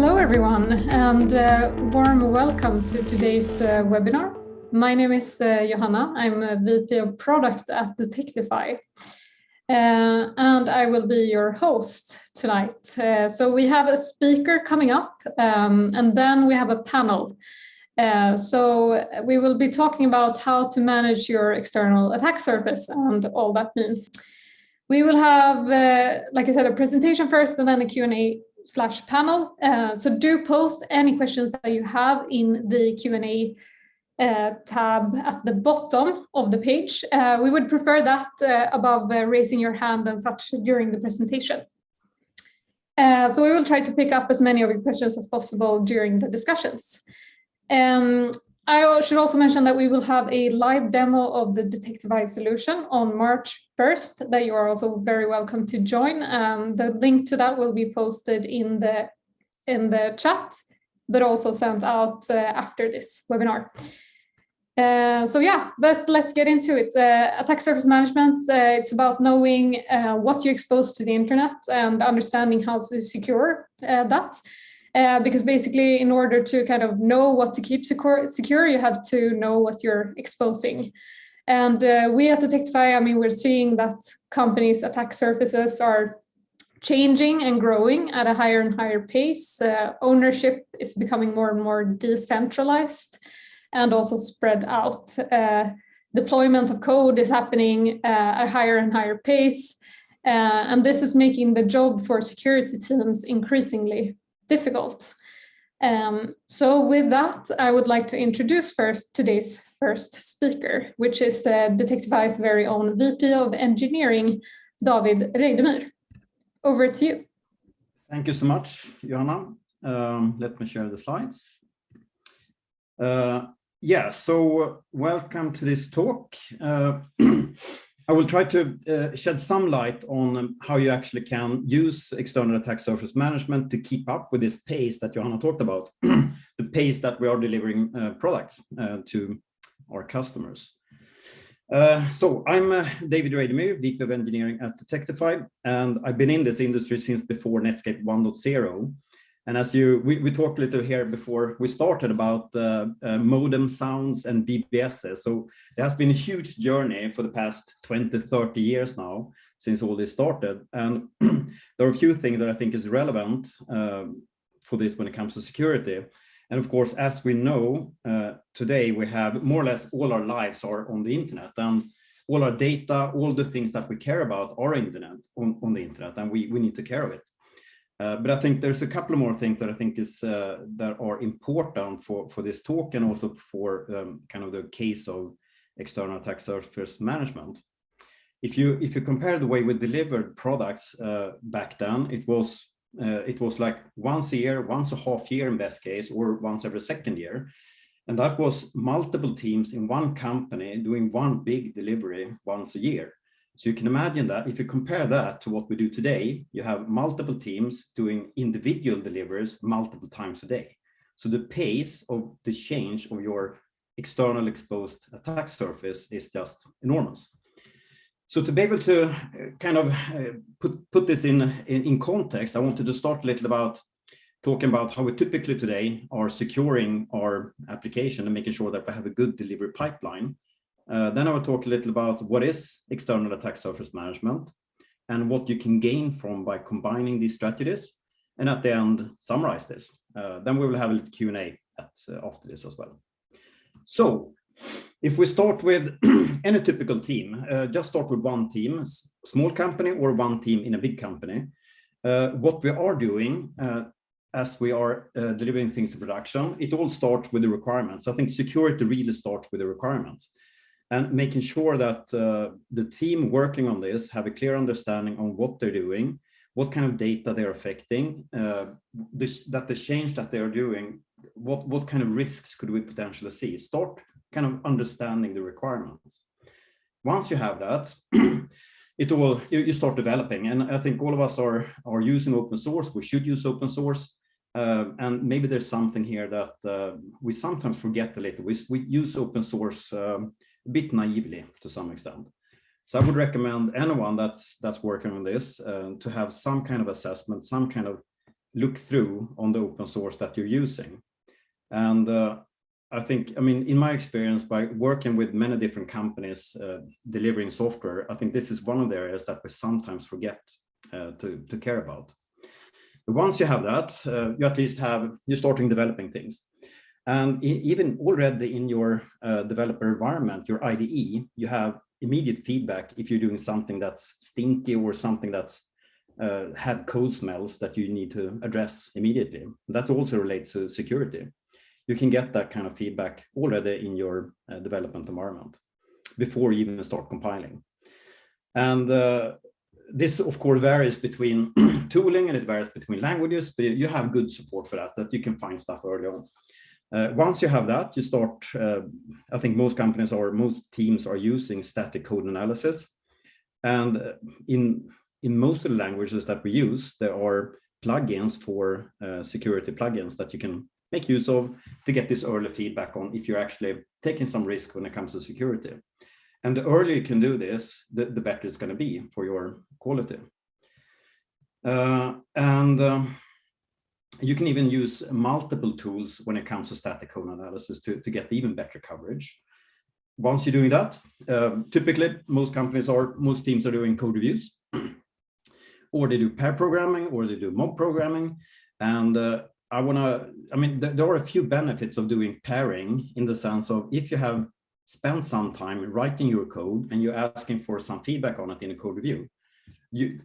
Hello everyone, and warm welcome to today's webinar. My name is Johanna. I'm a VP of Product at Detectify, and I will be your host tonight. So we have a speaker coming up, and then we have a panel. So we will be talking about how to manage your external attack surface and all that means. We will have, like I said, a presentation first and then a Q&A/panel. So do post any questions that you have in the Q&A tab at the bottom of the page. We would prefer that above raising your hand and such during the presentation. So we will try to pick up as many of your questions as possible during the discussions. I should also mention that we will have a live demo of the Detectify solution on March 1st that you are also very welcome to join. The link to that will be posted in the chat, but also sent out after this webinar. So yeah, but let's get into it. Attack surface management, it's about knowing what you expose to the internet and understanding how to secure that. Because basically, in order to kind of know what to keep secure, you have to know what you're exposing. And we at Detectify, I mean, we're seeing that companies' attack surfaces are changing and growing at a higher and higher pace. Ownership is becoming more and more decentralized and also spread out. Deployment of code is happening at a higher and higher pace. And this is making the job for security teams increasingly difficult. So with that, I would like to introduce today's first speaker, which is Detectify's very own VP of Engineering, David Reidemyr. Over to you. Thank you so much, Johanna. Let me share the slides. Yeah, so welcome to this talk. I will try to shed some light on how you actually can use external attack surface management to keep up with this pace that Johanna talked about, the pace that we are delivering products to our customers. So I'm David Reidemyr, VP of Engineering at Detectify, and I've been in this industry since before Netscape 1.0. And as we talked a little here before we started about modem sounds and BBSs. So there has been a huge journey for the past 20, 30 years now since all this started. And there are a few things that I think is relevant for this when it comes to security. And of course, as we know, today we have more or less all our lives are on the internet, and all our data, all the things that we care about are on the internet, and we need to care of it. But I think there's a couple of more things that I think is that are important for this talk and also for kind of the case of external attack surface management. If you compare the way we delivered products back then, it was like once a year, once a half year in best case, or once every second year, and that was multiple teams in one company doing one big delivery once a year. So you can imagine that if you compare that to what we do today, you have multiple teams doing individual deliveries multiple times a day. So the pace of the change of your external exposed attack surface is just enormous. So to be able to kind of put this in context, I wanted to start a little about talking about how we typically today are securing our application and making sure that we have a good delivery pipeline. Then I will talk a little about what is external attack surface management and what you can gain from by combining these strategies. And at the end, summarize this. Then we will have a little Q&A after this as well. So if we start with any typical team, just start with one team, small company or one team in a big company. What we are doing as we are delivering things to production, it all starts with the requirements. I think security really starts with the requirements. And making sure that the team working on this have a clear understanding on what they're doing, what kind of data they're affecting, that the change that they are doing, what kind of risks could we potentially see? Start kind of understanding the requirements. Once you have that, you start developing. And I think all of us are using open source. We should use open source. And maybe there's something here that we sometimes forget a little. We use open source a bit naively to some extent. So I would recommend anyone that's working on this to have some kind of assessment, some kind of look through on the open source that you're using. And I think, I mean, in my experience, by working with many different companies delivering software, I think this is one of the areas that we sometimes forget to care about. But once you have that, you at least you're starting developing things. And even already in your developer environment, your IDE, you have immediate feedback if you're doing something that's stinky or something that's had code smells that you need to address immediately. That also relates to security. You can get that kind of feedback already in your development environment before you even start compiling. And this, of course, varies between tooling and it varies between languages, but you have good support for that you can find stuff early on. Once you have that, you start, I think most companies or most teams are using static code analysis. And in most of the languages that we use, there are plugins for security plugins that you can make use of to get this early feedback on if you're actually taking some risk when it comes to security. And the earlier you can do this, the better it's going to be for your quality. You can even use multiple tools when it comes to static code analysis to get even better coverage. Once you're doing that, typically most teams are doing code reviews, or they do pair programming, or they do mob programming. And there are a few benefits of doing pairing in the sense of if you have spent some time writing your code and you're asking for some feedback on it in a code review,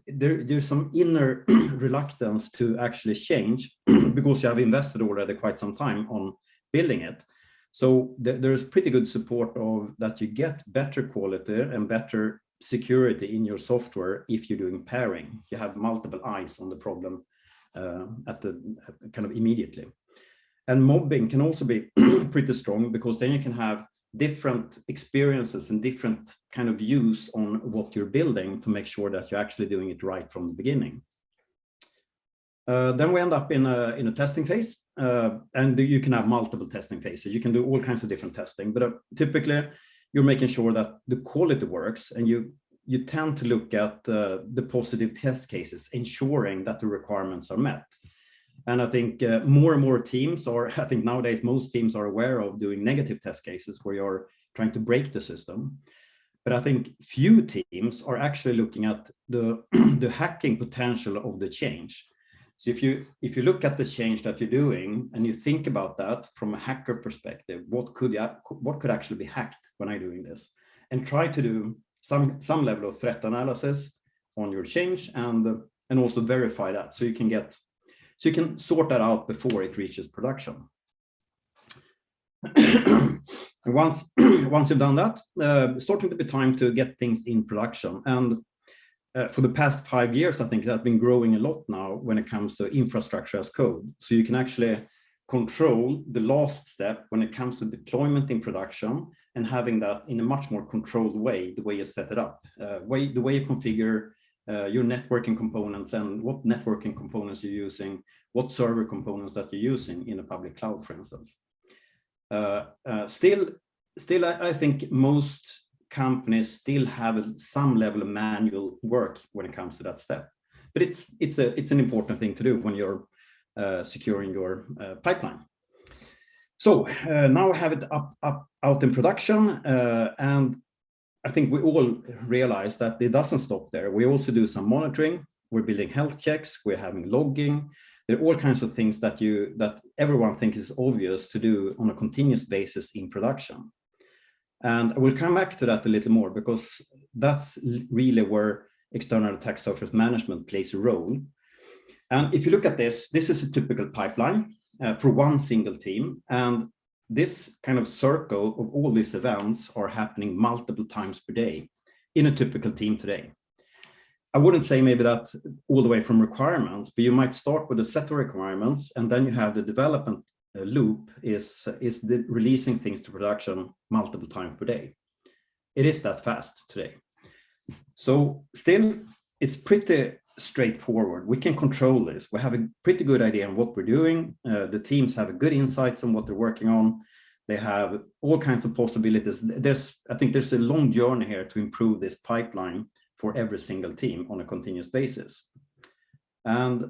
there's some inner reluctance to actually change because you have invested already quite some time on building it. So there's pretty good support of that you get better quality and better security in your software if you're doing pairing. You have multiple eyes on the problem at the kind of immediately. And mobbing can also be pretty strong because then you can have different experiences and different kind of views on what you're building to make sure that you're actually doing it right from the beginning. Then we end up in a testing phase, and you can have multiple testing phases. You can do all kinds of different testing, but typically you're making sure that the quality works, and you tend to look at the positive test cases, ensuring that the requirements are met. And I think more and more teams I think nowadays most teams are aware of doing negative test cases where you're trying to break the system. But I think few teams are actually looking at the hacking potential of the change. So if you look at the change that you're doing and you think about that from a hacker perspective, what could actually be hacked when I'm doing this, and try to do some level of threat analysis on your change and also verify that so you can sort that out before it reaches production. And once you've done that, starting to be time to get things in production. And for the past 5 years, I think that's been growing a lot now when it comes to infrastructure as code. So you can actually control the last step when it comes to deployment in production and having that in a much more controlled way, the way you set it up, the way you configure your networking components and what networking components you're using, what server components that you're using in a public cloud, for instance. Still, I think most companies still have some level of manual work when it comes to that step. But it's an important thing to do when you're securing your pipeline. So now I have it out in production, and I think we all realize that it doesn't stop there. We also do some monitoring. We're building health checks. We're having logging. There are all kinds of things that everyone thinks is obvious to do on a continuous basis in production. And I will come back to that a little more because that's really where external attack surface management plays a role. And if you look at this is a typical pipeline for one single team. And this kind of circle of all these events are happening multiple times per day in a typical team today. I wouldn't say maybe that all the way from requirements, but you might start with a set of requirements, and then you have the development loop is the releasing things to production multiple times per day. It is that fast today. So still, it's pretty straightforward. We can control this. We have a pretty good idea on what we're doing. The teams have a good insights on what they're working on. They have all kinds of possibilities. I think there's a long journey here to improve this pipeline for every single team on a continuous basis. And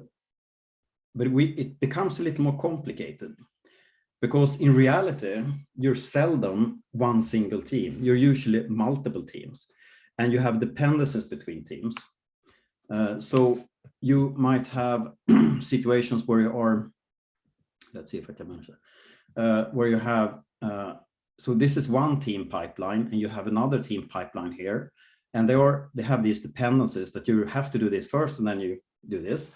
but it becomes a little more complicated, because in reality, you're seldom one single team. You're usually multiple teams, and you have dependencies between teams. So you might have situations where you are, let's see if I can manage that, where you have, so this is one team pipeline, and you have another team pipeline here, and they have these dependencies that you have to do this first, and then you do this.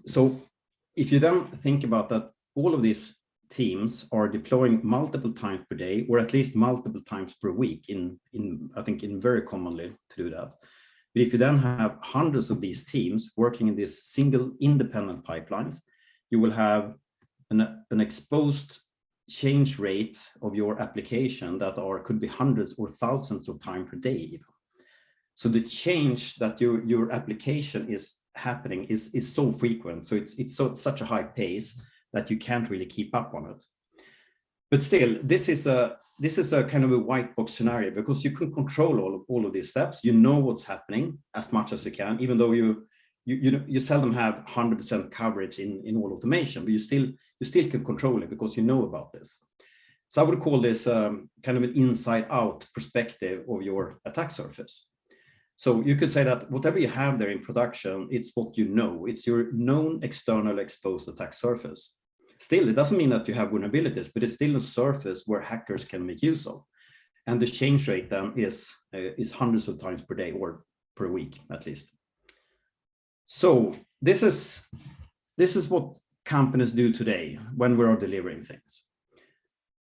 So if you then think about that, all of these teams are deploying multiple times per day, or at least multiple times per week, I think very commonly to do that. But if you then have hundreds of these teams working in these single independent pipelines, you will have an exposed change rate of your application that could be hundreds or thousands of times per day even. So the change that your application is happening is so frequent, so it's such a high pace that you can't really keep up on it. But still, this is a kind of a white box scenario, because you can control all of these steps. You know what's happening as much as you can, even though you seldom have 100% coverage in all automation, but you still can control it because you know about this. So I would call this kind of an inside out perspective of your attack surface. So you could say that whatever you have there in production, it's what you know. It's your known external exposed attack surface. Still, it doesn't mean that you have vulnerabilities, but it's still a surface where hackers can make use of. And the change rate then is hundreds of times per day or per week, at least. So this is what companies do today when we are delivering things.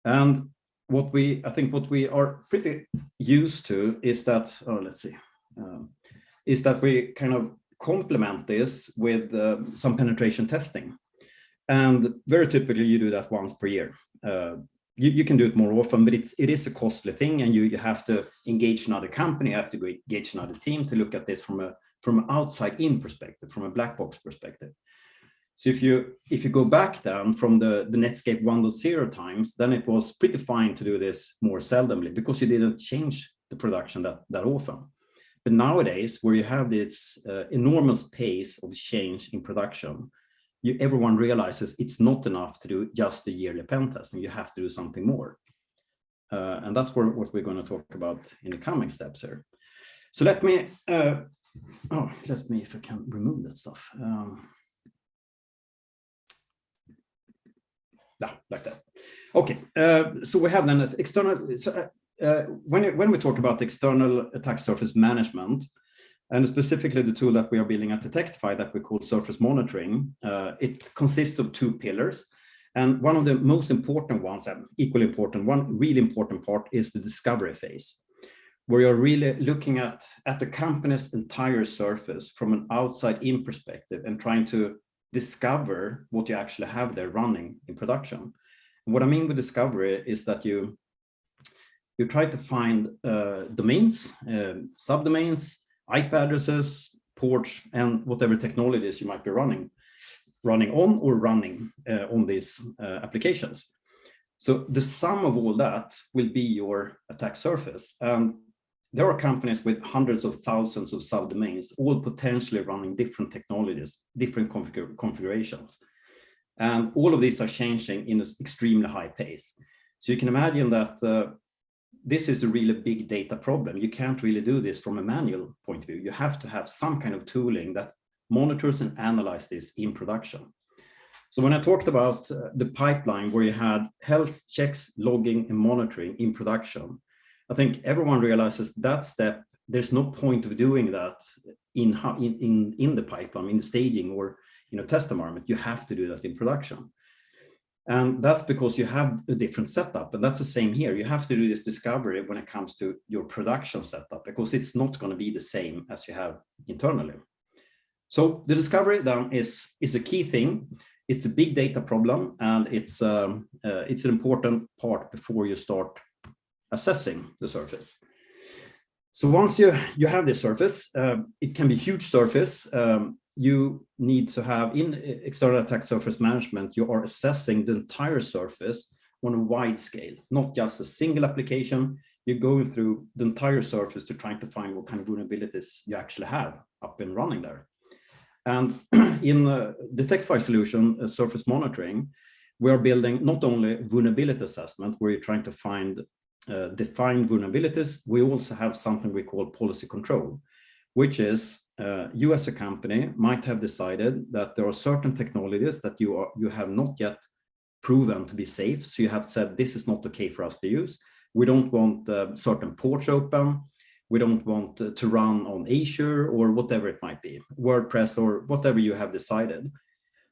And I think what we are pretty used to is that, is that we kind of complement this with some penetration testing. And very typically you do that once per year. You can do it more often, but it is a costly thing, and you have to engage another company, you have to engage another team to look at this from an outside in perspective, from a black box perspective. So if you go back then from the Netscape 1.0 times, then it was pretty fine to do this more seldomly because you didn't change the production that often. But nowadays, where you have this enormous pace of change in production, everyone realizes it's not enough to do just the yearly pen testing. You have to do something more. And that's what we're going to talk about in the coming steps here. So let me if I can remove that stuff. Like that. Okay, so we have then an external, when we talk about external attack surface management, and specifically the tool that we are building at Detectify that we call surface monitoring, it consists of two pillars. And one of the most important ones, and equally important, one really important part is the discovery phase, where you're really looking at the company's entire surface from an outside-in perspective and trying to discover what you actually have there running in production. And what I mean with discovery is that you try to find domains, subdomains, IP addresses, ports, and whatever technologies you might be running on these applications. So the sum of all that will be your attack surface. There are companies with hundreds of thousands of subdomains, all potentially running different technologies, different configurations. And all of these are changing in an extremely high pace. So you can imagine that this is a really big data problem. You can't really do this from a manual point of view. You have to have some kind of tooling that monitors and analyzes this in production. So when I talked about the pipeline where you had health checks, logging, and monitoring in production, I think everyone realizes that step, there's no point of doing that in the pipeline, in the staging or test environment. You have to do that in production. And that's because you have a different setup. And that's the same here. You have to do this discovery when it comes to your production setup, because it's not going to be the same as you have internally. So the discovery then is a key thing. It's a big data problem, and it's an important part before you start assessing the surface. So once you have this surface, it can be a huge surface. You need to have, in external attack surface management, you are assessing the entire surface on a wide scale, not just a single application. You're going through the entire surface to try to find what kind of vulnerabilities you actually have up and running there. And in the Textify solution, surface monitoring, we are building not only vulnerability assessment, where you're trying to find defined vulnerabilities, we also have something we call policy control, which is you as a company might have decided that there are certain technologies that you have not yet proven to be safe. So you have said, this is not okay for us to use. We don't want certain ports open. We don't want to run on Azure or whatever it might be, WordPress or whatever you have decided.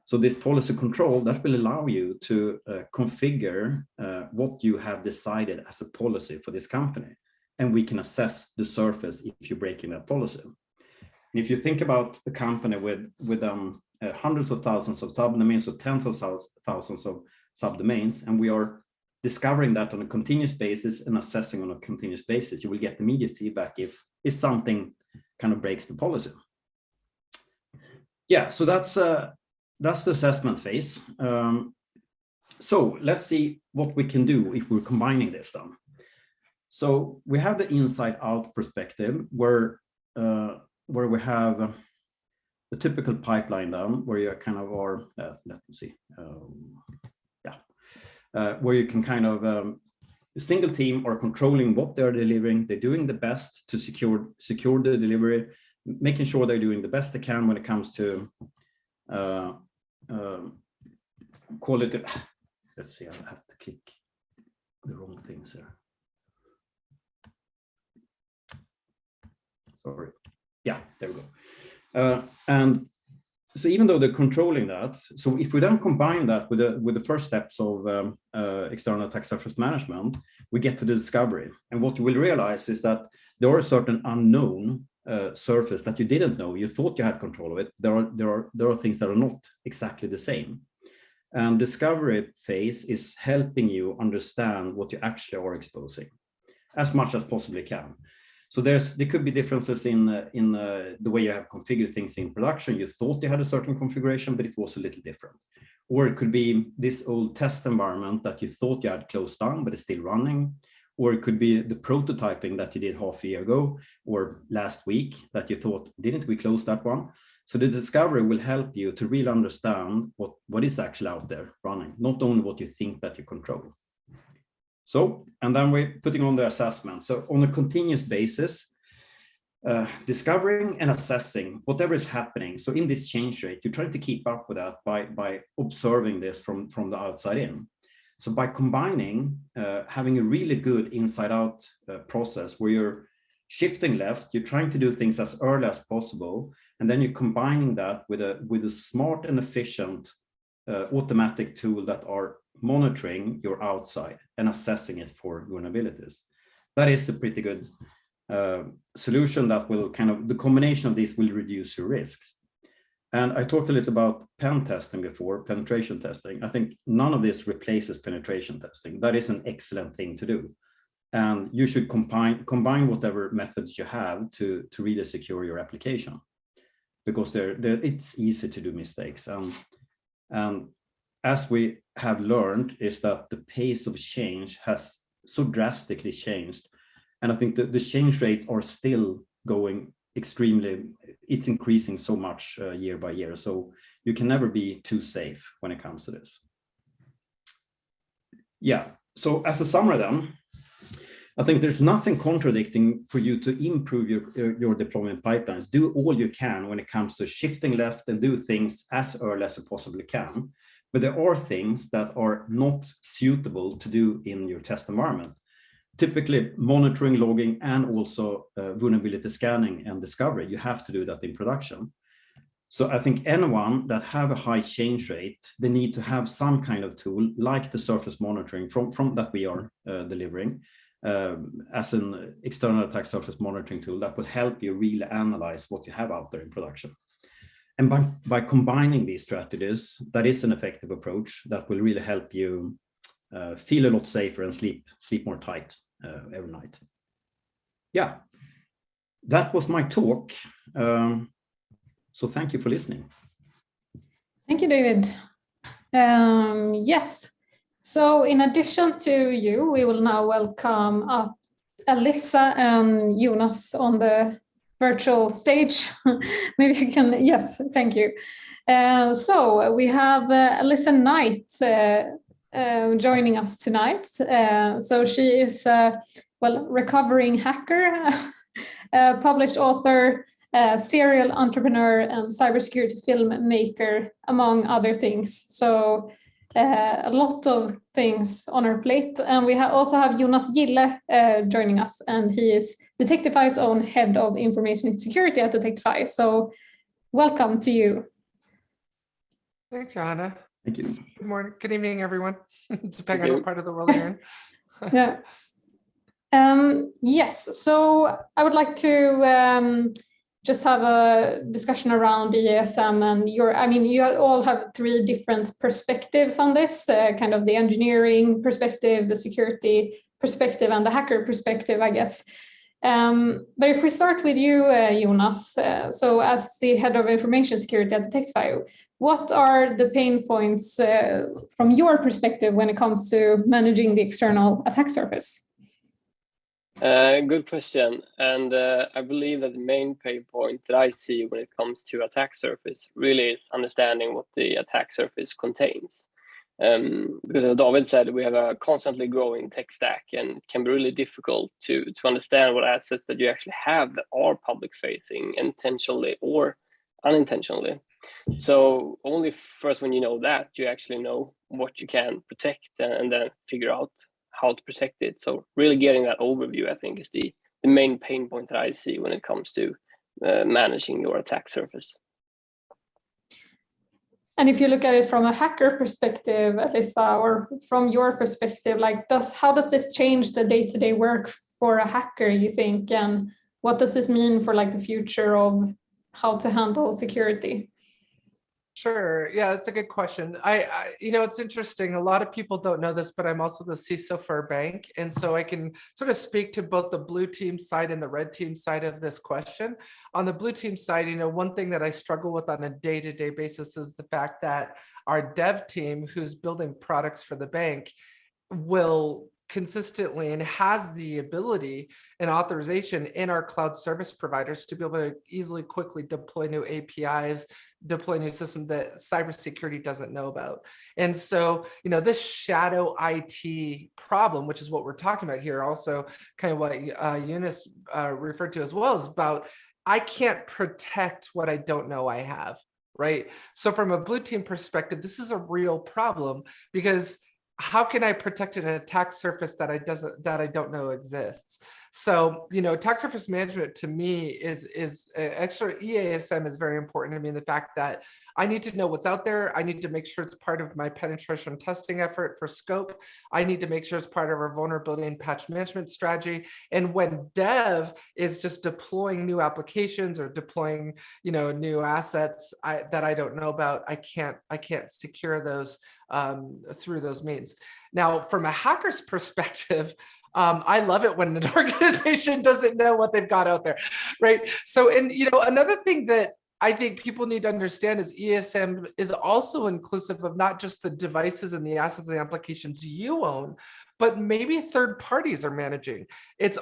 So this policy control, that will allow you to configure what you have decided as a policy for this company. And we can assess the surface if you're breaking that policy. And if you think about a company with hundreds of thousands of subdomains or tens of thousands of subdomains, and we are discovering that on a continuous basis and assessing on a continuous basis, you will get immediate feedback if something kind of breaks the policy. Yeah, so that's the assessment phase. So let's see what we can do if we're combining this then. So we have the inside out perspective where we have the typical pipeline down where you kind of are, let me see, where you can kind of, a single team are controlling what they're delivering. They're doing the best to secure the delivery, making sure they're doing the best they can when it comes to quality. Let's see, I have to click the wrong things here. Sorry. Yeah, there we go. And so even though they're controlling that, so if we then combine that with the first steps of external attack surface management, we get to the discovery. And what you will realize is that there are certain unknown surface that you didn't know. You thought you had control of it. There are things that are not exactly the same. And discovery phase is helping you understand what you actually are exposing as much as possibly can. So there could be differences in the way you have configured things in production. You thought you had a certain configuration, but it was a little different. Or it could be this old test environment that you thought you had closed down, but it's still running. Or it could be the prototyping that you did half a year ago or last week that you thought, didn't we close that one? So the discovery will help you to really understand what is actually out there running, not only what you think that you control. So, and then we're putting on the assessment. So on a continuous basis, discovering and assessing whatever is happening. So in this change rate, you're trying to keep up with that by observing this from the outside in. So by combining, having a really good inside out process where you're shifting left, you're trying to do things as early as possible. And then you're combining that with a smart and efficient automatic tool that are monitoring your outside and assessing it for vulnerabilities. That is a pretty good solution that will kind of, the combination of these will reduce your risks. And I talked a little about pen testing before, penetration testing. I think none of this replaces penetration testing. That is an excellent thing to do. And you should combine whatever methods you have to really secure your application, because it's easy to do mistakes. And as we have learned is that the pace of change has so drastically changed. And I think that the change rates are still going extremely, it's increasing so much year by year. So you can never be too safe when it comes to this. Yeah, so as a summary then, I think there's nothing contradicting for you to improve your deployment pipelines. Do all you can when it comes to shifting left and do things as early as you possibly can. But there are things that are not suitable to do in your test environment. Typically monitoring, logging, and also vulnerability scanning and discovery. You have to do that in production. So I think anyone that have a high change rate, they need to have some kind of tool like the surface monitoring from that we are delivering as an external attack surface monitoring tool that will help you really analyze what you have out there in production. And by combining these strategies, that is an effective approach that will really help you feel a lot safer and sleep more tight every night. Yeah, that was my talk. So thank you for listening. Thank you, David. Yes, so in addition to you, we will now welcome Alyssa and Jonas on the virtual stage. Maybe you can, yes, thank you. So we have Alyssa Knight joining us tonight. So she is, well, recovering hacker, published author, serial entrepreneur, and cybersecurity filmmaker, among other things. So a lot of things on our plate. And we also have Jonas Gille joining us, and he is Detectify's own head of information security at Detectify. So welcome to you. Thanks, Johanna. Thank you. Good morning, good evening, everyone. Depending on what part of the world you're in. Yeah. Yes, so I would like to just have a discussion around EASM and you all have three different perspectives on this, kind of the engineering perspective, the security perspective, and the hacker perspective, I guess. But if we start with you, Jonas, so as the head of information security at Detectify, what are the pain points from your perspective when it comes to managing the external attack surface? Good question. And I believe that the main pain point that I see when it comes to attack surface really is understanding what the attack surface contains. Because as David said, we have a constantly growing tech stack, and it can be really difficult to understand what assets that you actually have that are public facing intentionally or unintentionally. So only first when you know that, you actually know what you can protect and then figure out how to protect it. So really getting that overview, I think, is the main pain point that I see when it comes to managing your attack surface. And if you look at it from a hacker perspective, Alyssa, or from your perspective, like how does this change the day-to-day work for a hacker, you think, and what does this mean for like the future of how to handle security? Sure. Yeah, that's a good question. I it's interesting. A lot of people don't know this, but I'm also the CISO for a bank. And so I can sort of speak to both the blue team side and the red team side of this question. On the blue team side, one thing that I struggle with on a day-to-day basis is the fact that our dev team, who's building products for the bank, will consistently and has the ability and authorization in our cloud service providers to be able to easily, quickly deploy new APIs, deploy new systems that cybersecurity doesn't know about. And so, this shadow IT problem, which is what we're talking about here, also kind of what Eunice referred to as well, is about I can't protect what I don't know I have, right? So from a blue team perspective, this is a real problem because how can I protect an attack surface that I don't know exists? So, attack surface management to me is extra EASM is very important to me in the fact that I need to know what's out there. I need to make sure it's part of my penetration testing effort for scope. I need to make sure it's part of our vulnerability and patch management strategy. And when dev is just deploying new applications or deploying, new assets that I don't know about, I can't secure those through those means. Now, from a hacker's perspective, I love it when an organization doesn't know what they've got out there, right? So, and another thing that I think people need to understand is EASM is also inclusive of not just the devices and the assets and the applications you own, but maybe third parties are managing. It's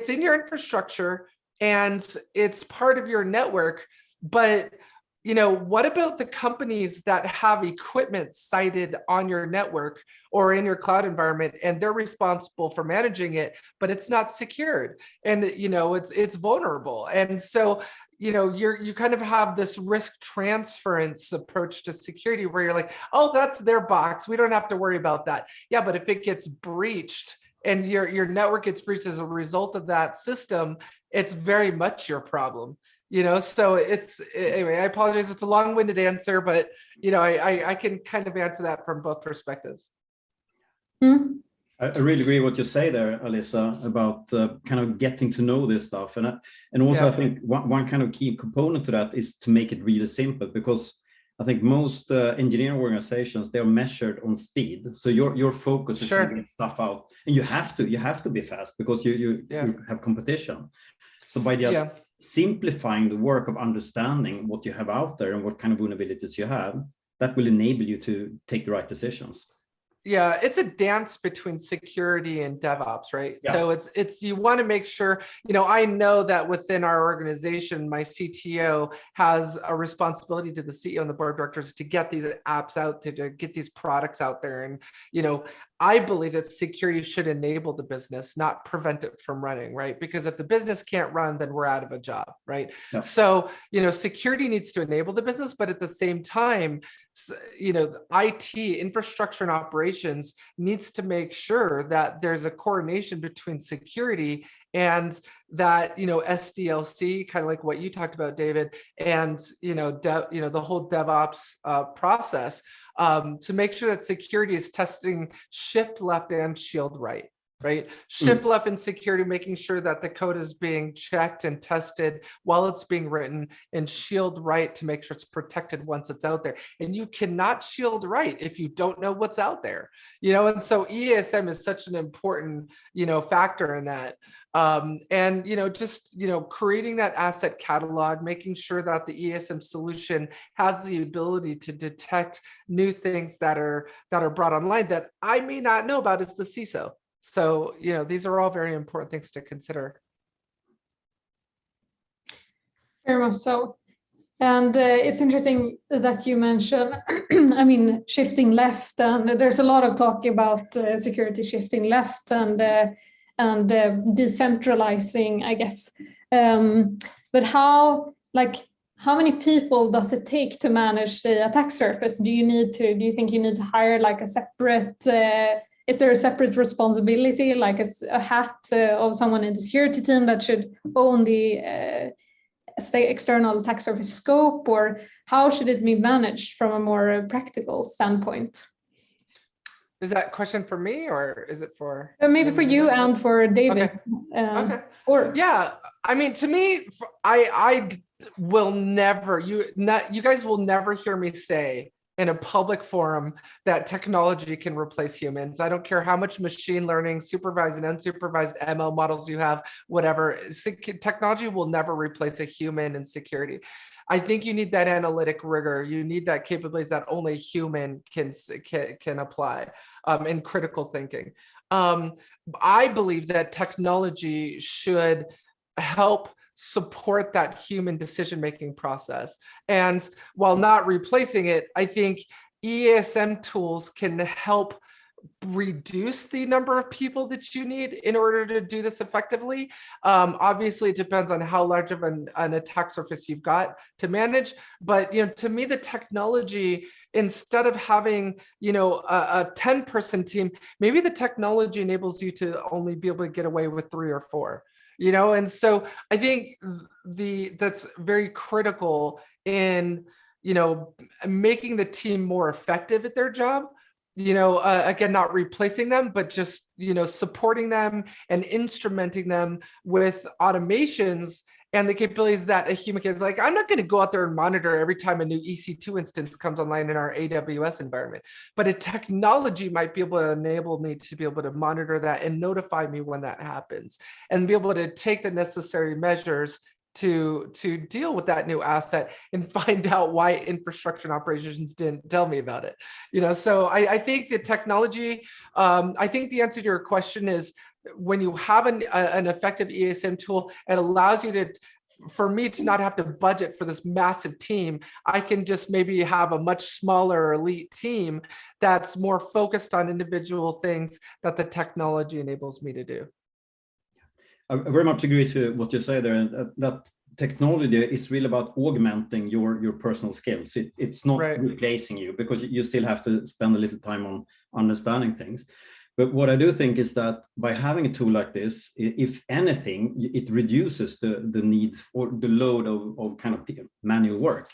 in your infrastructure and it's part of your network, but what about the companies that have equipment sited on your network or in your cloud environment and they're responsible for managing it, but it's not secured and it's vulnerable. And so you kind of have this risk transference approach to security where you're like, oh, that's their box, we don't have to worry about that. Yeah, but if it gets breached and your network gets breached as a result of that system, it's very much your problem. So anyway, I apologize. It's a long-winded answer, but, I can kind of answer that from both perspectives. Mm. I really agree what you say there, Alyssa, about kind of getting to know this stuff. And also, I think one kind of key component to that is to make it really simple, because I think most engineering organizations, they're measured on speed. So your focus is to get stuff out, and you have to be fast because you have competition. So by just simplifying the work of understanding what you have out there and what kind of vulnerabilities you have, that will enable you to take the right decisions. Yeah, it's a dance between security and DevOps, right? Yeah. So it's you want to make sure, I know that within our organization, my CTO has a responsibility to the CEO and the board of directors to get these apps out, to get these products out there. And, I believe that security should enable the business, not prevent it from running, right? Because if the business can't run, then we're out of a job, right? Yeah. So, security needs to enable the business, but at the same time, IT, infrastructure and operations, needs to make sure that there's a coordination between security and that, SDLC, kind of like what you talked about, David, and, the whole DevOps process, to make sure that security is testing shift left and shield right. Right? Shift left in security, making sure that the code is being checked and tested while it's being written, and shield right to make sure it's protected once it's out there. And you cannot shield right if you don't know what's out there, and so EASM is such an important, factor in that. And, creating that asset catalog, making sure that the EASM solution has the ability to detect new things that are brought online that I may not know about as the CISO. So, these are all very important things to consider. Very much so. And it's interesting that you mentioned, shifting left, and there's a lot of talk about security shifting left and decentralizing, I guess. But how many people does it take to manage the attack surface? Do you think you need to hire like a separate, is there a separate responsibility, like a hat of someone in the security team that should own the external attack surface scope, or how should it be managed from a more practical standpoint? Is that question for me, or is it for? Maybe for you and for David. Okay. Or yeah, to me, I will never, you guys will never hear me say in a public forum that technology can replace humans. I don't care how much machine learning, supervised and unsupervised ML models you have, whatever. Technology will never replace a human in security. I think you need that analytic rigor. You need that capabilities that only human can apply in critical thinking. I believe that technology should help support that human decision-making process. And while not replacing it, I think EASM tools can help reduce the number of people that you need in order to do this effectively. Obviously, it depends on how large of an attack surface you've got to manage. But to me, the technology, instead of having a 10-person team, maybe the technology enables you to only be able to get away with 3 or 4. And so I think that's very critical in making the team more effective at their job. Again, not replacing them, but just supporting them and instrumenting them with automations and the capabilities that a human can. Like, I'm not going to go out there and monitor every time a new EC2 instance comes online in our AWS environment, but a technology might be able to enable me to be able to monitor that and notify me when that happens, and be able to take the necessary measures to deal with that new asset and find out why infrastructure and operations didn't tell me about it. So I think the technology, I think the answer to your question is, when you have an effective EASM tool, it allows you for me to not have to budget for this massive team. I can just maybe have a much smaller elite team that's more focused on individual things that the technology enables me to do. I very much agree to what you say there, and that technology is really about augmenting your personal skills. It's not replacing you, because you still have to spend a little time on understanding things. But what I do think is that by having a tool like this, if anything, it reduces the need or the load of kind of manual work.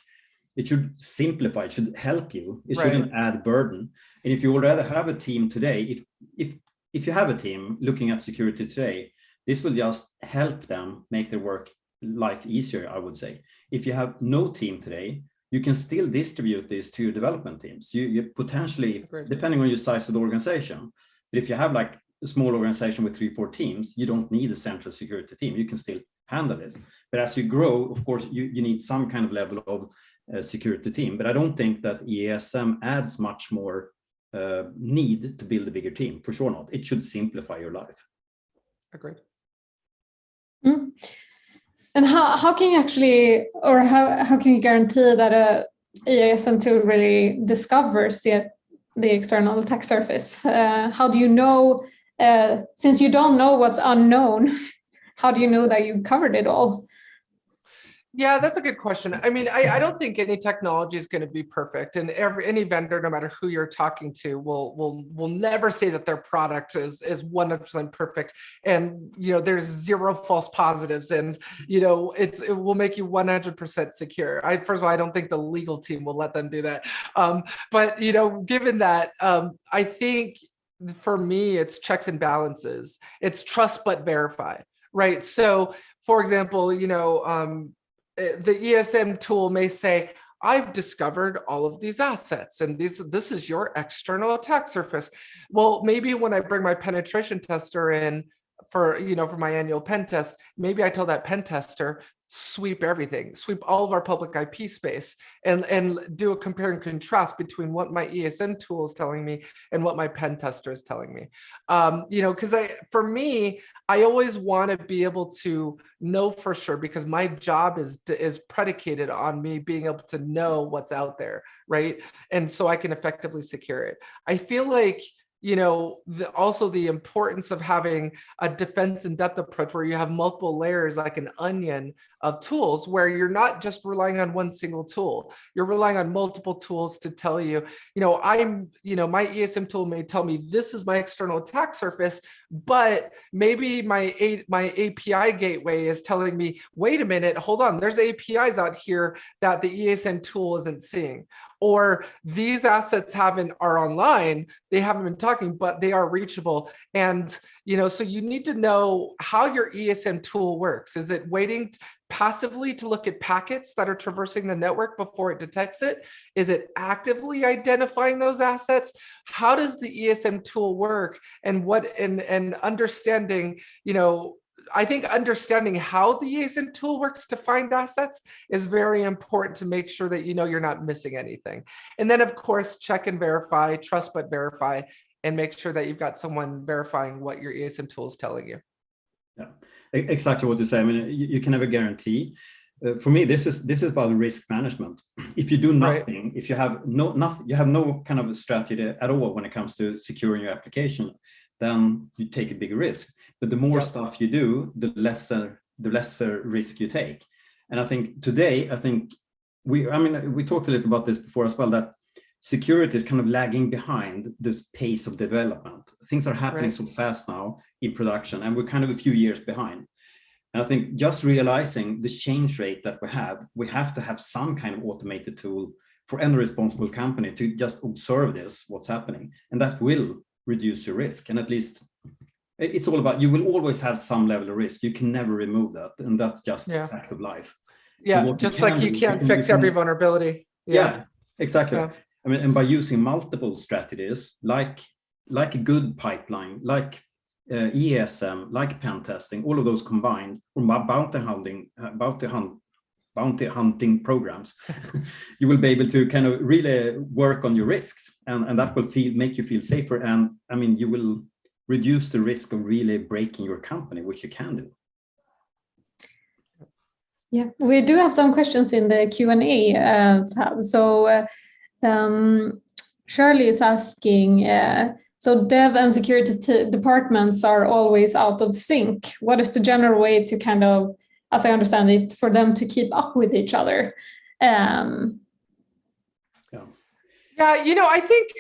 It should simplify, it should help you. It shouldn't add burden. And if you already have a team today, if you have a team looking at security today, this will just help them make their life easier, I would say. If you have no team today, you can still distribute this to your development teams. You potentially, depending on your size of the organization, but if you have like a small organization with 3-4 teams, you don't need a central security team. You can still handle this. But as you grow, of course, you need some kind of level of security team. But I don't think that EASM adds much more need to build a bigger team, for sure not. It should simplify your life. Agreed. Mm. And how can you actually, or how can you guarantee that a EASM tool really discovers the external attack surface? How do you know, since you don't know what's unknown, how do you know that you covered it all? Yeah, that's a good question. I mean, I don't think any technology is going to be perfect, and any vendor, no matter who you're talking to, will never say that their product is 100% perfect. And there's zero false positives, and it will make you 100% secure. First of all, I don't think the legal team will let them do that. But given that, I think for me, it's checks and balances. It's trust but verify, right? So, for example, the EASM tool may say, I've discovered all of these assets and this is your external attack surface. Well, maybe when I bring my penetration tester in for my annual pen test, maybe I tell that pen tester, sweep everything, sweep all of our public IP space, and do a compare and contrast between what my EASM tool is telling me and what my pen tester is telling me. Because for me, I always want to be able to know for sure, because my job is predicated on me being able to know what's out there, right? And so I can effectively secure it. I feel like also the importance of having a defense in depth approach where you have multiple layers, like an onion of tools, where you're not just relying on one single tool. You're relying on multiple tools to tell you, my EASM tool may tell me this is my external attack surface, but maybe my API gateway is telling me, wait a minute, hold on, there's APIs out here that the EASM tool isn't seeing. Or these assets are online, they haven't been talking, but they are reachable. And, so you need to know how your EASM tool works. Is it waiting passively to look at packets that are traversing the network before it detects it? Is it actively identifying those assets? How does the EASM tool work? And understanding, I think understanding how the EASM tool works to find assets is very important to make sure that you're not missing anything. And then, of course, check and verify, trust but verify, and make sure that you've got someone verifying what your EASM tool is telling you. Yeah, exactly what you say. I mean, you can never guarantee. For me, this is about risk management. If you do nothing, right, if you have no kind of a strategy at all when it comes to securing your application, then you take a bigger risk. But the more stuff you do, the lesser risk you take. And I think today, we talked a little about this before as well, that security is kind of lagging behind this pace of development. Things are happening so fast now in production, and we're kind of a few years behind. And I think just realizing the change rate that we have to have some kind of automated tool for any responsible company to just observe what's happening. And that will reduce your risk. And at least it's all about, you will always have some level of risk. You can never remove that. And that's just a fact of life. Yeah, just like you can't fix every vulnerability. Yeah, exactly. Yeah. I mean, and by using multiple strategies, like a good pipeline, like EASM, like pen testing, all of those combined, or bounty hunting programs, you will be able to kind of really work on your risks, and that will make you feel safer. And I mean, you will reduce the risk of really breaking your company, which you can do. Yeah, we do have some questions in the Q&A tab. So Shirley is asking, so dev and security departments are always out of sync. What is the general way to kind of, as I understand it, for them to keep up with each other? Yeah, I think,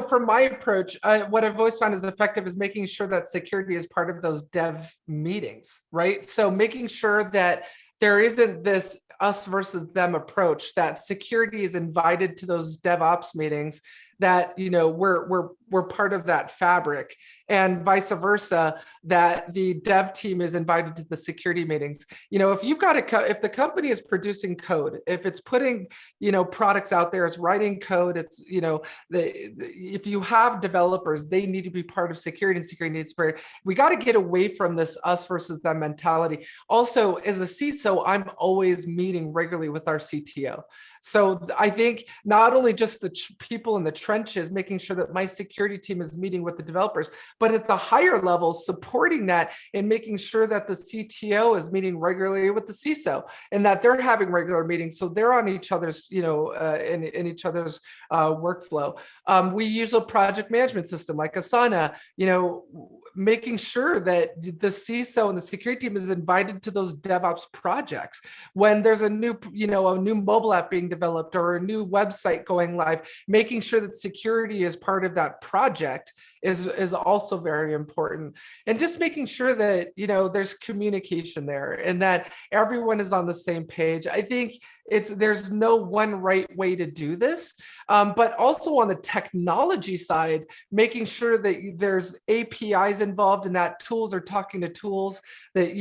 from my approach, what I've always found is effective is making sure that security is part of those dev meetings, right? So making sure that there isn't this us versus them approach, that security is invited to those DevOps meetings, that we're part of that fabric, and vice versa, that the dev team is invited to the security meetings. If the company is producing code, if it's putting products out there, it's writing code, it's if you have developers, they need to be part of security, and security needs spirit. We got to get away from this us versus them mentality. Also, as a CISO, I'm always meeting regularly with our CTO. So I think not only just the people in the trenches, making sure that my security team is meeting with the developers, but at the higher level, supporting that and making sure that the CTO is meeting regularly with the CISO and that they're having regular meetings. So they're on each other's, in each other's workflow. We use a project management system like Asana, making sure that the CISO and the security team is invited to those DevOps projects. When there's a new mobile app being developed or a new website going live, making sure that security is part of that project is also very important. And just making sure that, there's communication there and that everyone is on the same page. I think there's no one right way to do this, but also on the technology side, making sure that there's APIs involved and that tools are talking to tools that,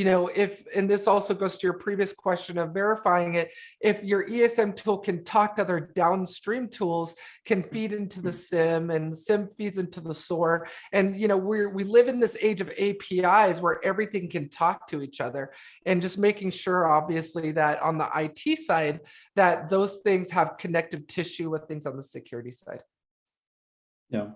and this also goes to your previous question of verifying it, if your EASM tool can talk to other downstream tools, can feed into the SIM and the SIM feeds into the SOAR. And, we live in this age of APIs where everything can talk to each other, and just making sure, obviously, that on the IT side, that those things have connective tissue with things on the security side. Yeah,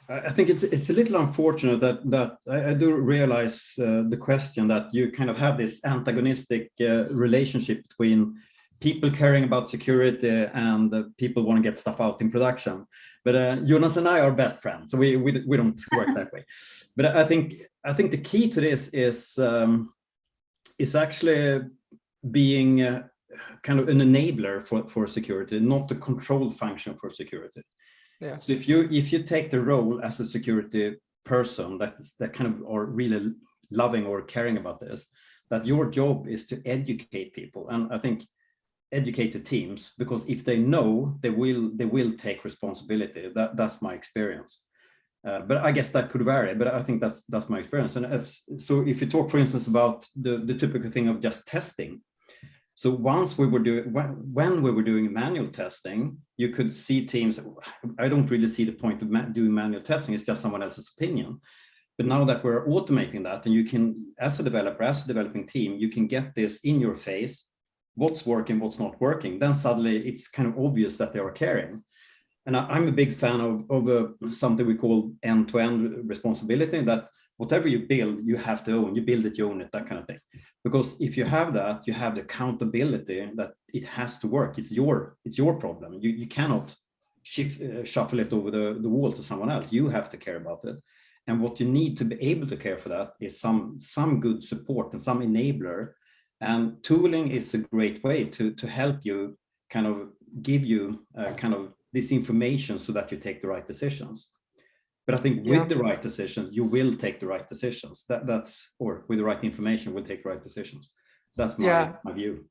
I think it's a little unfortunate that I do realize the question that you kind of have this antagonistic relationship between people caring about security and people want to get stuff out in production. But Jonas and I are best friends, so we don't work that way. But I think the key to this is actually being kind of an enabler for security, not the control function for security. Yeah. So if you take the role as a security person that kind of are really loving or caring about this, that your job is to educate people, and I think educate the teams, because if they know, they will take responsibility. That's my experience. But I guess that could vary, but I think that's my experience. And so if you talk, for instance, about the typical thing of just testing. So once when we were doing manual testing, you could see teams. I don't really see the point of doing manual testing. It's just someone else's opinion. But now that we're automating that, and you can, as a developer, as a developing team, you can get this in your face, what's working, what's not working. Then suddenly it's kind of obvious that they are caring. And I'm a big fan of something we call end-to-end responsibility, that whatever you build, you have to own. You build it, you own it, that kind of thing. Because if you have that, you have the accountability that it has to work. It's your problem. You cannot shuffle it over the wall to someone else. You have to care about it. And what you need to be able to care for that is some good support and some enabler. And tooling is a great way to help you, kind of give you kind of this information so that you take the right decisions. But I think with the right decisions, you will take the right decisions. Or with the right information, we'll take the right decisions. That's my view.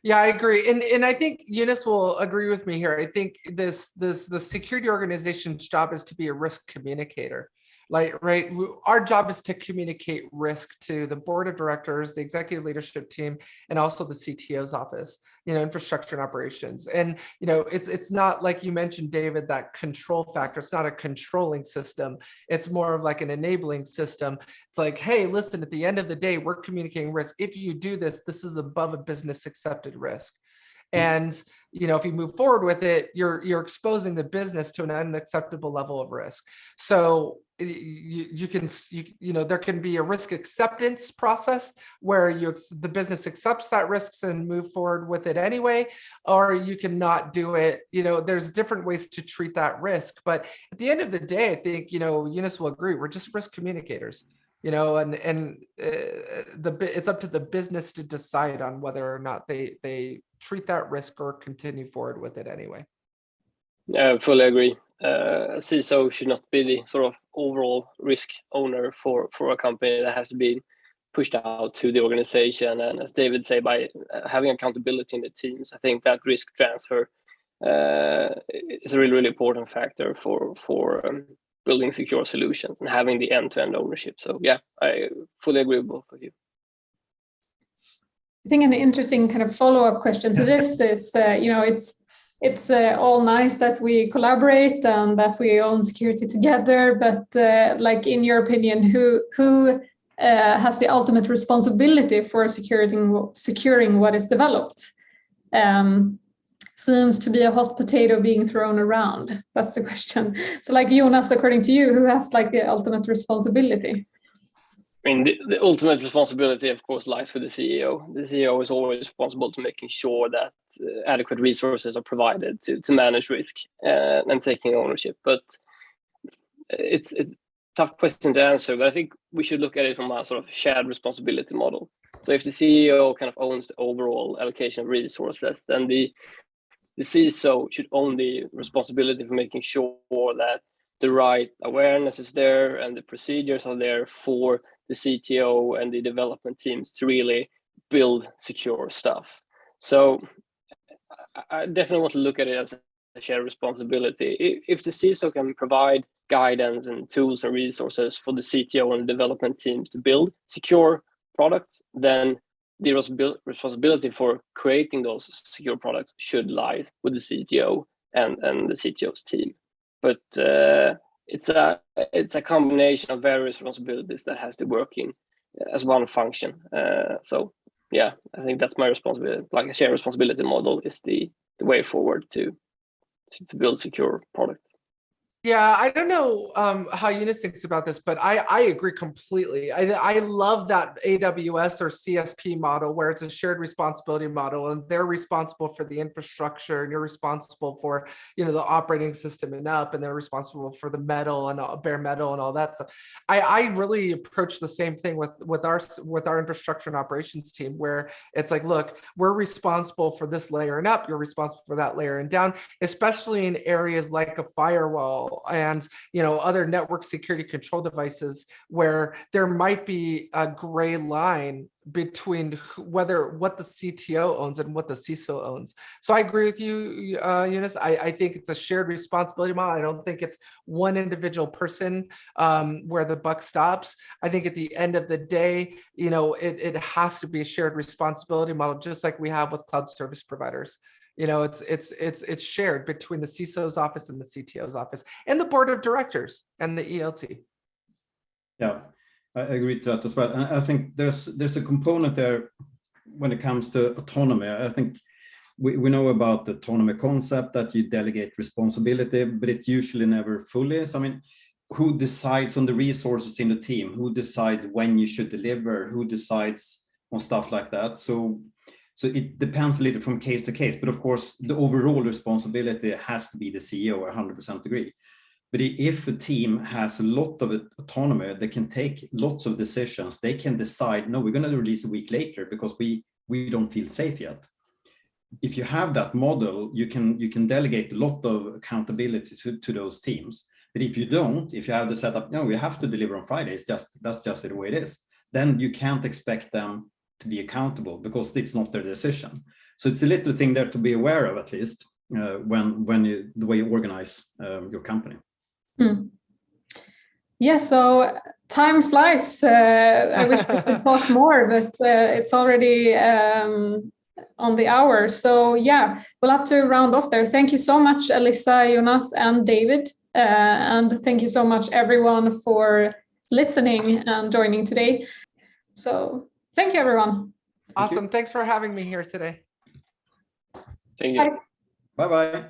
Yeah, I agree. And I think Eunice will agree with me here. I think the security organization's job is to be a risk communicator. Right, our job is to communicate risk to the board of directors, the executive leadership team, and also the CTO's office, infrastructure and operations. And, it's not like you mentioned, David, that control factor. It's not a controlling system. It's more of like an enabling system. It's like, hey, listen, at the end of the day, we're communicating risk. If you do this, this is above a business accepted risk. And, if you move forward with it, you're exposing the business to an unacceptable level of risk. So there can be a risk acceptance process where the business accepts that risks and move forward with it anyway, or you can not do it. There's different ways to treat that risk. But at the end of the day, I think, Eunice will agree, we're just risk communicators. It's up to the business to decide on whether or not they treat that risk or continue forward with it anyway. Yeah, I fully agree. CISO should not be the sort of overall risk owner for a company. That has to be pushed out to the organization. And as David said, by having accountability in the teams, I think that risk transfer is a really, really important factor for building secure solutions and having the end-to-end ownership. So yeah, I fully agree with both of you. I think an interesting kind of follow-up question to this is, it's all nice that we collaborate and that we own security together, but like in your opinion, who has the ultimate responsibility for securing what is developed? seems to be a hot potato being thrown around? That's the question. So like Jonas, according to you, who has like the ultimate responsibility? I mean, the ultimate responsibility, of course, lies with the CEO. The CEO is always responsible to making sure that adequate resources are provided to manage risk and taking ownership. But it's a tough question to answer, but I think we should look at it from a sort of shared responsibility model. So if the CEO kind of owns the overall allocation of resources, then the CISO should own the responsibility for making sure that the right awareness is there and the procedures are there for the CTO and the development teams to really build secure stuff. So I definitely want to look at it as a shared responsibility. If the CISO can provide guidance and tools and resources for the CTO and development teams to build secure products, then the responsibility for creating those secure products should lie with the CTO and the CTO's team. But it's a combination of various responsibilities that has to work in as one function. So yeah, I think that's my responsibility. Like a shared responsibility model is the way forward to build secure products. Yeah, I don't know how Eunice thinks about this, but I agree completely. I love that AWS or CSP model where it's a shared responsibility model and they're responsible for the infrastructure and you're responsible for, you know, the operating system and up, and they're responsible for the metal and bare metal and all that stuff. I really approach the same thing with our infrastructure and operations team, where it's like, look, we're responsible for this layer and up, you're responsible for that layer and down, especially in areas like a firewall and, you know, other network security control devices where there might be a gray line between what the CTO owns and what the CISO owns. So I agree with you, Eunice. I think it's a shared responsibility model. I don't think it's one individual person where the buck stops. I think at the end of the day, you know, it has to be a shared responsibility model, just like we have with cloud service providers. You know, it's shared between the CISO's office and the CTO's office and the board of directors and the ELT. Yeah, I agree to that as well. And I think there's a component there when it comes to autonomy. I think we know about the autonomy concept, that you delegate responsibility, but it's usually never fully. So I mean, who decides on the resources in the team? Who decides when you should deliver? Who decides on stuff like that? So it depends a little from case to case, but of course, the overall responsibility has to be the CEO. I 100% agree. But if a team has a lot of autonomy, they can take lots of decisions. They can decide, no, we're going to release a week later because we don't feel safe yet. If you have that model, you can delegate a lot of accountability to those teams. But if you don't, if you have the setup, no, we have to deliver on Fridays, that's just the way it is, then you can't expect them to be accountable because it's not their decision. So it's a little thing there to be aware of, at least when the way you organize your company. Yeah, so time flies. I wish we could talk more, but it's already on the hour. So yeah, we'll have to round off there. Thank you so much, Alyssa, Jonas, and David. And thank you so much, everyone, for listening and joining today. So thank you, everyone. Awesome. Thanks for having me here today. Thank you. Bye-bye.